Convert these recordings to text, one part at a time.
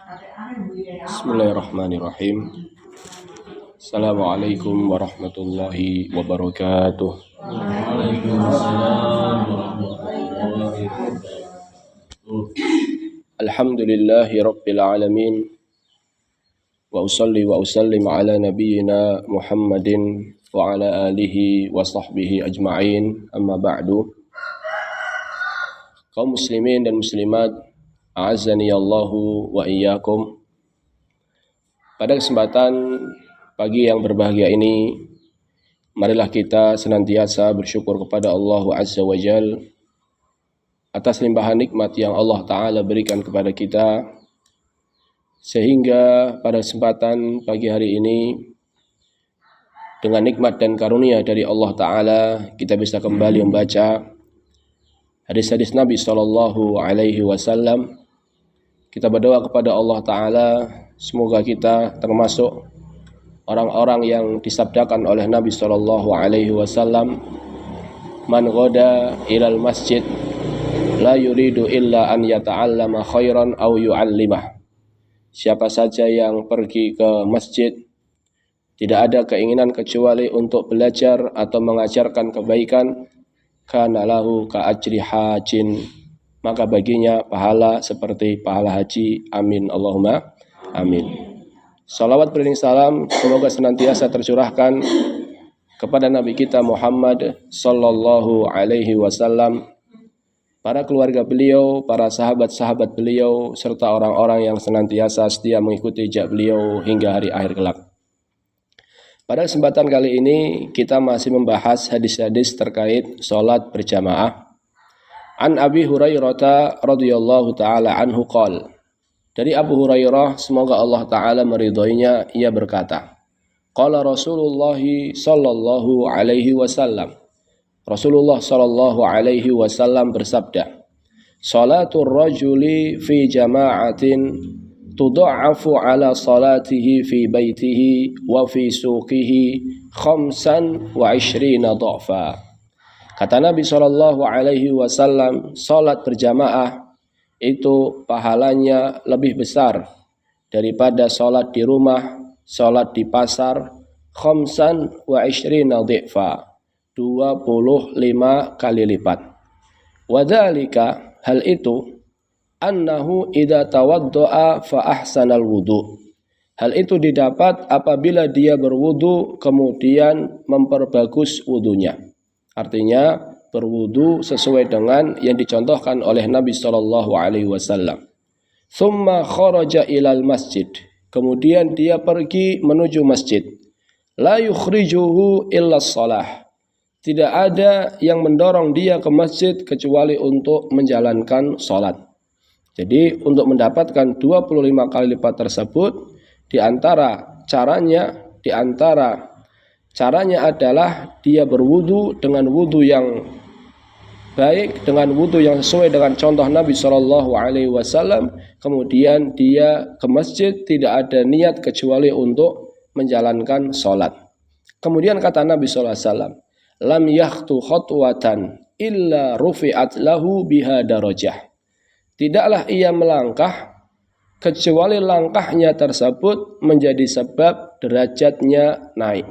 Bismillahirrahmanirrahim. Assalamualaikum warahmatullahi wabarakatuh. Waalaikumsalam warahmatullahi wabarakatuh. Alhamdulillahi rabbil alamin. Wa usalli wa usallim ala nabiyyina Muhammadin wa ala alihi wa sahbihi ajma'in. Amma ba'du. Kaum muslimin dan muslimat, a'azzani Allahu wa iyyakum. Pada kesempatan pagi yang berbahagia ini, marilah kita senantiasa bersyukur kepada Allah Azza wa Jal atas limpahan nikmat yang Allah Ta'ala berikan kepada kita, sehingga pada kesempatan pagi hari ini, dengan nikmat dan karunia dari Allah Ta'ala, kita bisa kembali membaca hadis-hadis Nabi Sallallahu Alaihi Wasallam. Kita berdoa kepada Allah Ta'ala, semoga kita termasuk orang-orang yang disabdakan oleh Nabi Sallallahu Alaihi Wasallam, man ghada ilal masjid la yuridu illa an yata'allama khairan aw yu'allimah. Siapa saja yang pergi ke masjid tidak ada keinginan kecuali untuk belajar atau mengajarkan kebaikan, kana lahu ka ajri hajin, maka baginya pahala seperti pahala haji. Amin Allahumma amin. Salawat beriring salam semoga senantiasa tercurahkan kepada Nabi kita Muhammad Sallallahu Alaihi Wasallam, para keluarga beliau, para sahabat-sahabat beliau, serta orang-orang yang senantiasa setia mengikuti jejak beliau hingga hari akhir kelak. Pada kesempatan kali ini kita masih membahas hadis-hadis terkait sholat berjamaah. An Abi Hurairah radhiyallahu taala anhu qala, dari Abu Hurairah semoga Allah taala meridhoinya, ia berkata, qala Rasulullah sallallahu alaihi wasallam, Rasulullah sallallahu alaihi wasallam bersabda, salatul rajuli fi jama'atin tudha'afu ala salatihi fi baitihi wa fi suqihi 25 dha'fa. Kata Nabi Shallallahu Alaihi Wasallam, salat berjamaah itu pahalanya lebih besar daripada salat di rumah, salat di pasar, 25 dhi'fa, 25 kali lipat. Wadzalika, hal itu, annahu idza tawaddo'a fa ahsanal wudu. Hal itu didapat apabila dia berwudu kemudian memperbagus wudunya. Artinya berwudu sesuai dengan yang dicontohkan oleh Nabi Shallallahu Alaihi Wasallam. Thumma kharaja ilal masjid. Kemudian dia pergi menuju masjid. La yukhrijuhu illa shalah. Tidak ada yang mendorong dia ke masjid kecuali untuk menjalankan sholat. Jadi untuk mendapatkan 25 kali lipat tersebut, di antara caranya adalah dia berwudu dengan wudu yang baik, dengan wudu yang sesuai dengan contoh Nabi Shallallahu Alaihi Wasallam. Kemudian dia ke masjid tidak ada niat kecuali untuk menjalankan sholat. Kemudian kata Nabi Shallallahu Alaihi Wasallam, lam yakhtu khutwatan illa rufi'at lahu biha darajah. Tidaklah ia melangkah kecuali langkahnya tersebut menjadi sebab derajatnya naik,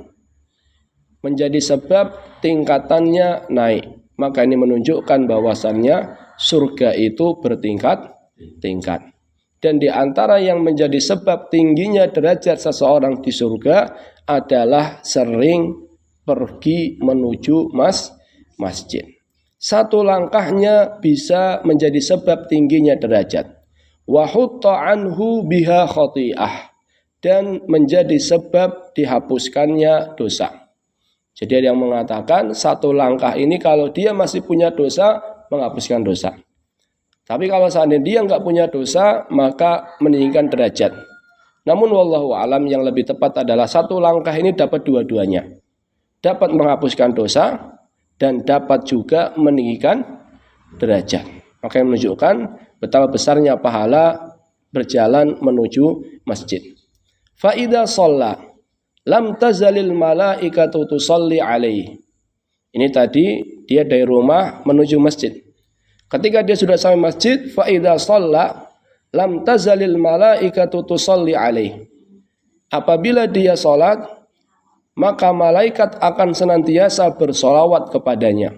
menjadi sebab tingkatannya naik. Maka ini menunjukkan bahwasannya surga itu bertingkat-tingkat. Dan di antara yang menjadi sebab tingginya derajat seseorang di surga adalah sering pergi menuju masjid. Satu langkahnya bisa menjadi sebab tingginya derajat. Wa hutta anhu biha khati'ah, dan menjadi sebab dihapuskannya dosa. Jadi ada yang mengatakan satu langkah ini kalau dia masih punya dosa, menghapuskan dosa. Tapi kalau seandainya dia nggak punya dosa, maka meninggikan derajat. Namun wallahu alam, yang lebih tepat adalah satu langkah ini dapat dua-duanya. Dapat menghapuskan dosa dan dapat juga meninggikan derajat. Maka yang menunjukkan betapa besarnya pahala berjalan menuju masjid. Fa idza shalla lam tazalil malaikatu tusalli alaihi. Ini tadi dia dari rumah menuju masjid. Ketika dia sudah sampai masjid, fa idza shalla, lam tazalil malaikatu tusalli alaih. Apabila dia salat, maka malaikat akan senantiasa bersolawat kepadanya.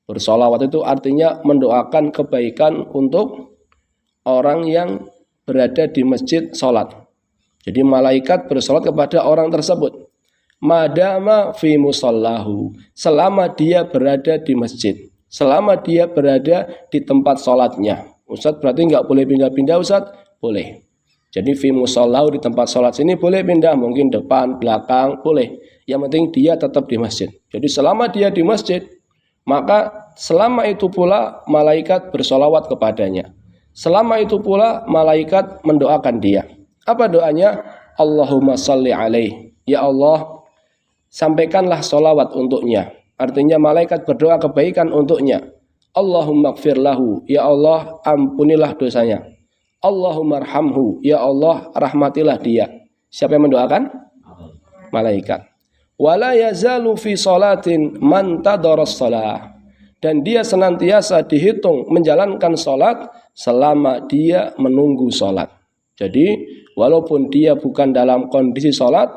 Bersolawat itu artinya mendoakan kebaikan untuk orang yang berada di masjid salat. Jadi malaikat bersolawat kepada orang tersebut. Madama fi musallahu, selama dia berada di masjid, selama dia berada di tempat salatnya. Ustaz berarti nggak boleh pindah-pindah Ustaz? Boleh. Jadi fi musallahu di tempat salat sini boleh pindah, mungkin depan, belakang, boleh. Yang penting dia tetap di masjid. Jadi selama dia di masjid, maka selama itu pula malaikat bersolawat kepadanya. Selama itu pula malaikat mendoakan dia. Apa doanya? Allahumma salli alaih. Ya Allah, sampaikanlah solawat untuknya. Artinya malaikat berdoa kebaikan untuknya. Allahumma gfir lahu. Ya Allah, ampunilah dosanya. Allahumma arhamhu. Ya Allah, rahmatilah dia. Siapa yang mendoakan? Malaikat. Wala yazalu fi salatin man tadaras salah. Dan dia senantiasa dihitung menjalankan salat selama dia menunggu salat. Jadi walaupun dia bukan dalam kondisi salat,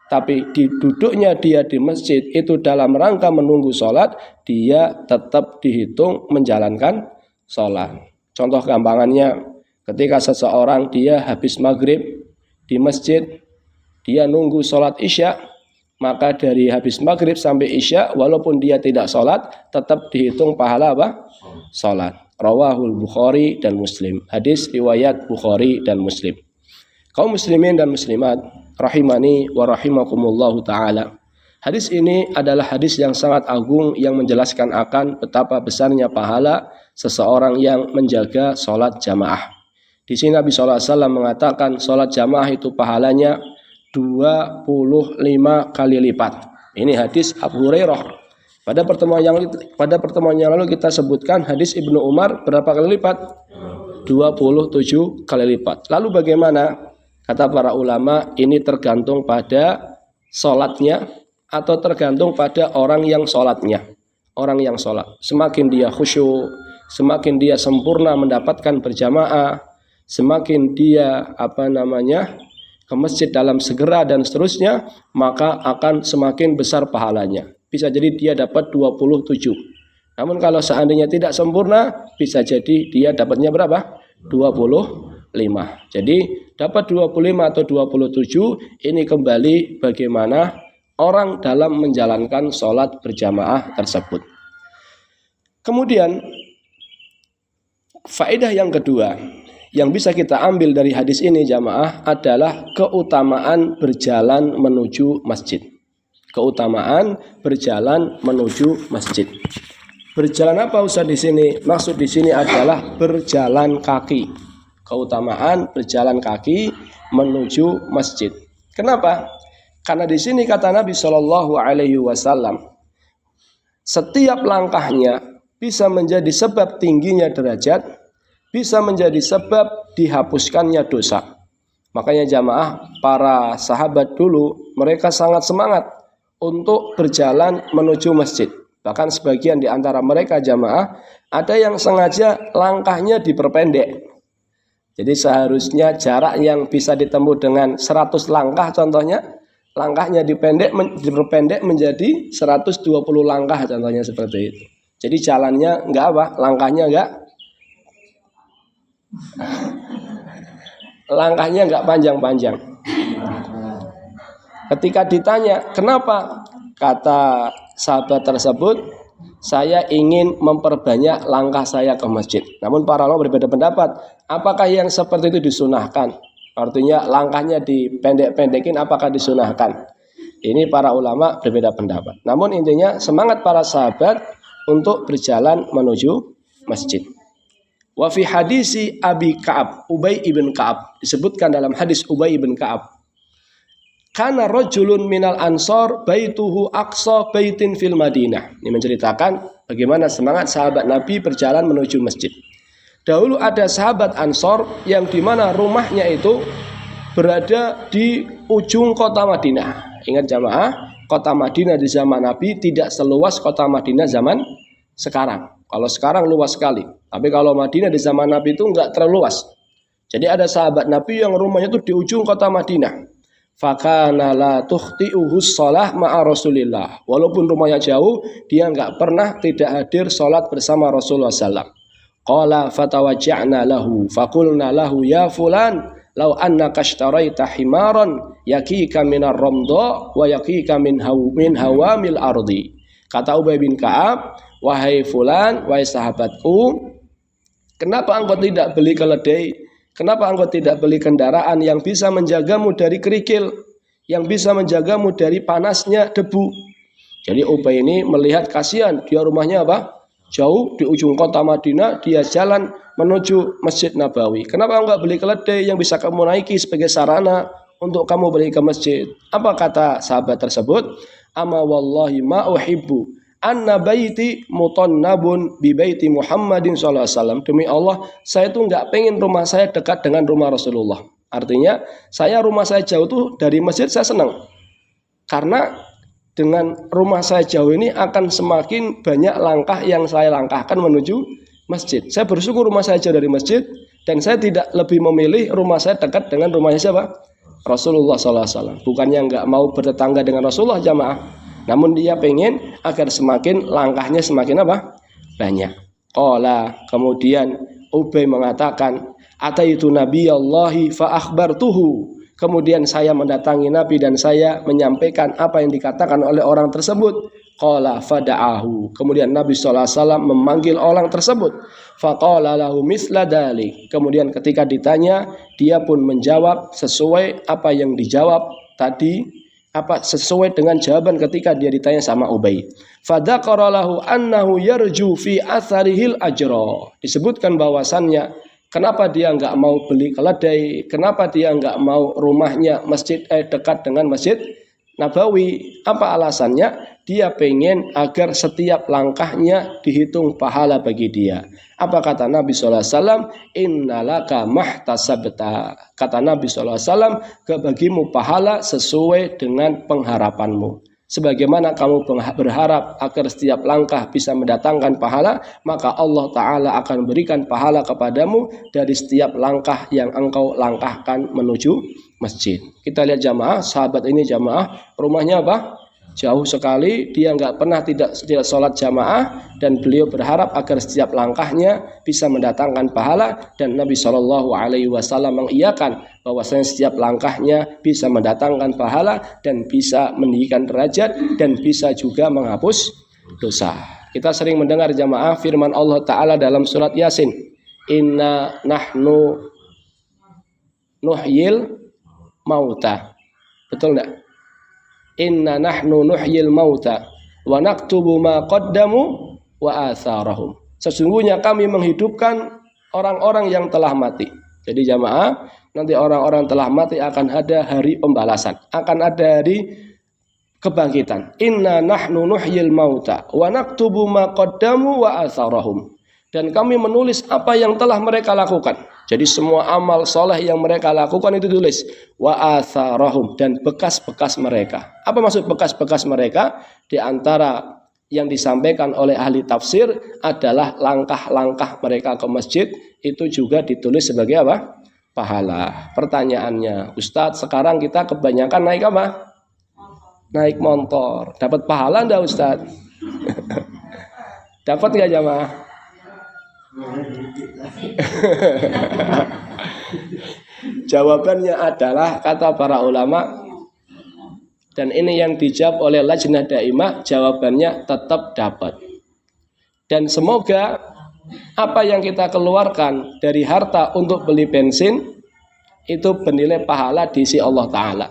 tapi di duduknya dia di masjid itu dalam rangka menunggu salat, dia tetap dihitung menjalankan salat. Contoh gampangannya, ketika seseorang dia habis maghrib di masjid, dia nunggu salat isya, maka dari habis maghrib sampai isya, walaupun dia tidak sholat, tetap dihitung pahala apa? Sholat. Rawahul Bukhari dan Muslim. Hadis riwayat Bukhari dan Muslim. Kaum muslimin dan muslimat, rahimani wa rahimakumullahu ta'ala. Hadis ini adalah hadis yang sangat agung yang menjelaskan akan betapa besarnya pahala seseorang yang menjaga sholat jamaah. Di sini Nabi SAW mengatakan sholat jamaah itu pahalanya 25 kali lipat. Ini hadis Abu Hurairah. Pada pertemuan yang lalu kita sebutkan hadis Ibnu Umar berapa kali lipat? 27 kali lipat. Lalu bagaimana? Kata para ulama, ini tergantung pada sholatnya atau tergantung pada orang yang sholatnya. Orang yang sholat, semakin dia khusyuk, semakin dia sempurna mendapatkan berjamaah, semakin dia ke masjid dalam segera dan seterusnya, maka akan semakin besar pahalanya. Bisa jadi dia dapat 27. Namun kalau seandainya tidak sempurna, bisa jadi dia dapatnya berapa? 25. Jadi dapat 25 atau 27, ini kembali bagaimana orang dalam menjalankan sholat berjamaah tersebut. Kemudian faedah yang kedua yang bisa kita ambil dari hadis ini jamaah adalah keutamaan berjalan menuju masjid. Keutamaan berjalan menuju masjid. Berjalan apa Ustaz di sini? Maksud di sini adalah berjalan kaki. Keutamaan berjalan kaki menuju masjid. Kenapa? Karena di sini kata Nabi Shallallahu Alaihi Wasallam, setiap langkahnya bisa menjadi sebab tingginya derajat, bisa menjadi sebab dihapuskannya dosa. Makanya jamaah, para sahabat dulu mereka sangat semangat untuk berjalan menuju masjid. Bahkan sebagian di antara mereka jamaah ada yang sengaja langkahnya diperpendek. Jadi seharusnya jarak yang bisa ditempuh dengan 100 langkah contohnya, langkahnya diperpendek menjadi 120 langkah contohnya seperti itu. Jadi jalannya langkahnya enggak panjang-panjang. Ketika ditanya, kenapa? Kata sahabat tersebut, saya ingin memperbanyak langkah saya ke masjid. Namun para ulama berbeda pendapat, apakah yang seperti itu disunahkan? Artinya langkahnya dipendek-pendekin, apakah disunahkan? Ini para ulama berbeda pendapat. Namun intinya semangat para sahabat untuk berjalan menuju masjid. Wa fi hadisi Abi Ka'ab, Ubay ibn Ka'ab, disebutkan dalam hadis Ubay ibn Ka'ab, kana rajulun minal ansor baituhu aqsa baitin fil Madinah. Ini menceritakan bagaimana semangat sahabat Nabi berjalan menuju masjid. Dahulu ada sahabat Ansor yang dimana rumahnya itu berada di ujung kota Madinah. Ingat jamaah, kota Madinah di zaman Nabi tidak seluas kota Madinah zaman sekarang. Kalau sekarang luas sekali, tapi kalau Madinah di zaman Nabi itu enggak terlalu luas. Jadi ada sahabat Nabi yang rumahnya itu di ujung kota Madinah. Fakana la tukhti'uhu shalah ma'a Rasulillah. Walaupun rumahnya jauh, dia enggak pernah tidak hadir salat bersama Rasulullah sallallahu. Qala fatawajja'na lahu faqulna lahu ya fulan law annaka ashtaraita himaran yakika minar ramdha wa yakika min hawamil ardi. Kata Ubay bin Ka'ab, wahai fulan, wahai sahabatku, kenapa engkau tidak beli keledai? Kenapa engkau tidak beli kendaraan yang bisa menjagamu dari kerikil, yang bisa menjagamu dari panasnya debu? Jadi Ubay ini melihat kasihan, dia rumahnya apa? Jauh di ujung kota Madinah, dia jalan menuju Masjid Nabawi. Kenapa enggak beli keledai yang bisa kamu naiki sebagai sarana untuk kamu beli ke masjid? Apa kata sahabat tersebut? Ama wallahi ma uhibbu anna baiti mutannabun bi baiti Muhammadin sallallahu alaihi wasallam. Demi Allah, saya tuh enggak pengen rumah saya dekat dengan rumah Rasulullah. Artinya, rumah saya jauh tuh dari masjid saya senang. Karena dengan rumah saya jauh ini akan semakin banyak langkah yang saya langkahkan menuju masjid. Saya bersyukur rumah saya jauh dari masjid dan saya tidak lebih memilih rumah saya dekat dengan rumahnya siapa? Rasulullah SAW. Bukannya nggak mau bertetangga dengan Rasulullah jamaah, namun dia pengen agar semakin langkahnya semakin apa? Banyak. Qala, kemudian Ubay mengatakan, ataitu nabiyallahi fa akhbartuhu. Kemudian saya mendatangi Nabi dan saya menyampaikan apa yang dikatakan oleh orang tersebut. Qala fada'ahu. Kemudian Nabi SAW memanggil orang tersebut. Faqala lahu misla dalik. Kemudian ketika ditanya, dia pun menjawab sesuai apa yang dijawab tadi, sesuai dengan jawaban ketika dia ditanya sama Ubay. Fadzakara lahu annahu yarju fi atharihil ajra. Disebutkan bahwasannya kenapa dia enggak mau beli keledai, kenapa dia enggak mau rumahnya dekat dengan Masjid Nabawi. Apa alasannya? Dia pengen agar setiap langkahnya dihitung pahala bagi dia. Apa kata Nabi SAW? Innalaka mahtasabta. Kata Nabi SAW, bagimu pahala sesuai dengan pengharapanmu. Sebagaimana kamu berharap agar setiap langkah bisa mendatangkan pahala, maka Allah Ta'ala akan berikan pahala kepadamu dari setiap langkah yang engkau langkahkan menuju masjid. Kita lihat jamaah, sahabat ini jamaah, rumahnya apa? Jauh sekali, dia nggak pernah tidak sholat jamaah, dan beliau berharap agar setiap langkahnya bisa mendatangkan pahala, dan Nabi SAW mengiyakan bahwasanya setiap langkahnya bisa mendatangkan pahala dan bisa meninggikan derajat dan bisa juga menghapus dosa. Kita sering mendengar jamaah firman Allah Ta'ala dalam surat Yasin, Inna nahnu nuhyil mauta. Betul enggak? Inna nahnu nuhyil mauta wa naktubu ma qaddamu wa atharahum. Sesungguhnya kami menghidupkan orang-orang yang telah mati. Jadi jamaah, nanti orang-orang telah mati akan ada hari pembalasan, akan ada hari kebangkitan. Inna nahnu nuhyil mauta wa naktubu ma qaddamu wa atharahum. Dan kami menulis apa yang telah mereka lakukan. Jadi semua amal soleh yang mereka lakukan itu tulis. Wa atharahum, dan bekas-bekas mereka. Apa maksud bekas-bekas mereka? Di antara yang disampaikan oleh ahli tafsir adalah langkah-langkah mereka ke masjid itu juga ditulis sebagai apa? Pahala. Pertanyaannya, Ustadz, sekarang kita kebanyakan naik apa? Naik motor. Dapat pahala enggak Ustadz? Dapat enggak jamaah? Jawabannya adalah, kata para ulama, dan ini yang dijawab oleh Lajnah Daimah, jawabannya tetap dapat. Dan semoga apa yang kita keluarkan dari harta untuk beli bensin itu bernilai pahala di sisi Allah Ta'ala.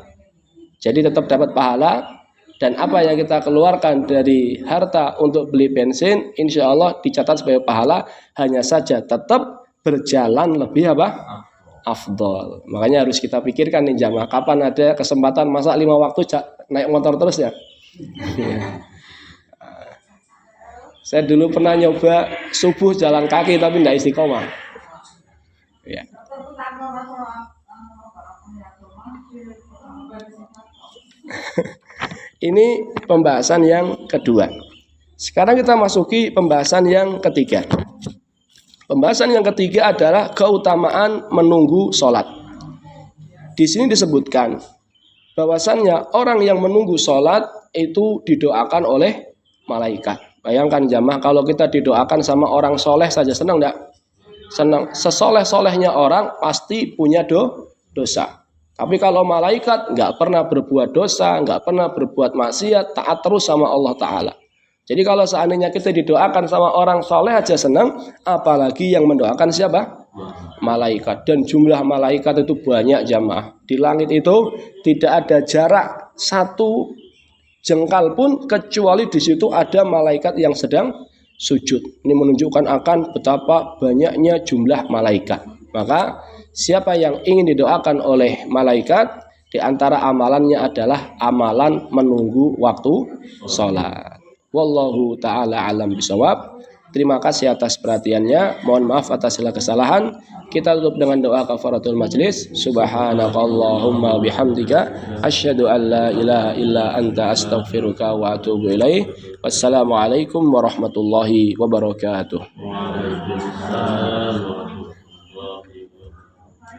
Jadi tetap dapat pahala. Dan apa yang kita keluarkan dari harta untuk beli bensin, insya Allah dicatat sebagai pahala. Hanya saja tetap berjalan lebih apa? Afdol. Makanya harus kita pikirkan nih jamaah, kapan ada kesempatan masa 5 waktu naik motor terus ya? Saya dulu pernah nyoba subuh jalan kaki tapi tidak istiqomah. Ya. Ini pembahasan yang kedua. Sekarang kita masuki pembahasan yang ketiga. Pembahasan yang ketiga adalah keutamaan menunggu sholat. Di sini disebutkan bahwasannya orang yang menunggu sholat itu didoakan oleh malaikat. Bayangkan jamaah, kalau kita didoakan sama orang soleh saja senang enggak? Senang. Sesoleh-solehnya orang pasti punya dosa. Tapi kalau malaikat enggak pernah berbuat dosa, enggak pernah berbuat maksiat, taat terus sama Allah Ta'ala. Jadi kalau seandainya kita didoakan sama orang soleh aja senang, apalagi yang mendoakan siapa? Malaikat. Dan jumlah malaikat itu banyak jamaah. Di langit itu tidak ada jarak satu jengkal pun kecuali di situ ada malaikat yang sedang sujud. Ini menunjukkan akan betapa banyaknya jumlah malaikat. Maka siapa yang ingin didoakan oleh malaikat, di antara amalannya adalah amalan menunggu waktu sholat. Wallahu ta'ala alam bisawab. Terima kasih atas perhatiannya. Mohon maaf atas segala kesalahan. Kita tutup dengan doa kafaratul majlis. Subhanakallahumma bihamdika asyhadu an la ilaha illa anta astaghfiruka wa atubu ilaih. Wassalamualaikum warahmatullahi wabarakatuh. Waalaikumsalam.